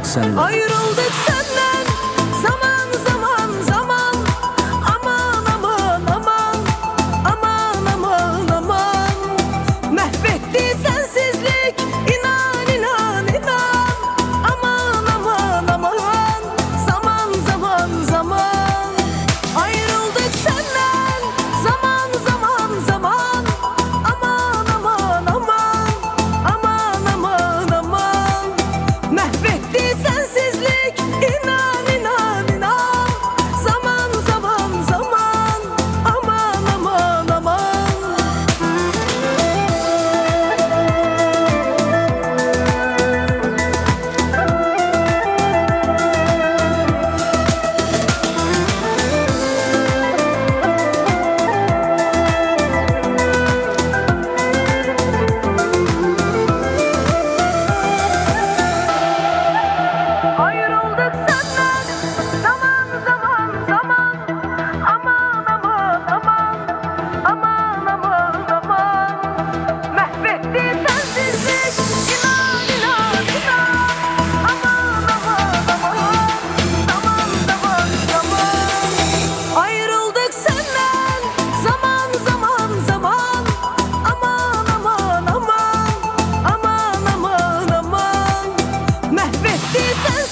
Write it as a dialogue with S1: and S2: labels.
S1: ayrıldık senden.
S2: Ayrıldık senden zaman zaman zaman. Aman aman aman aman aman aman. Mahvetti sensizlik inan inan inan. Aman aman aman zaman zaman zaman. Ayrıldık senden zaman zaman zaman. Aman aman aman aman aman aman. Mahvetti sensizlik inan inan inan. Zaman zaman zaman. Aman aman aman. Ayrıldık senden zaman zaman zaman. Aman aman aman aman aman aman. Mahvetti sensizlik inan inan inan. Aman aman aman zaman zaman zaman. Ayrıldık senden zaman zaman zaman. Aman aman aman aman aman aman. Mahvetti sensizlik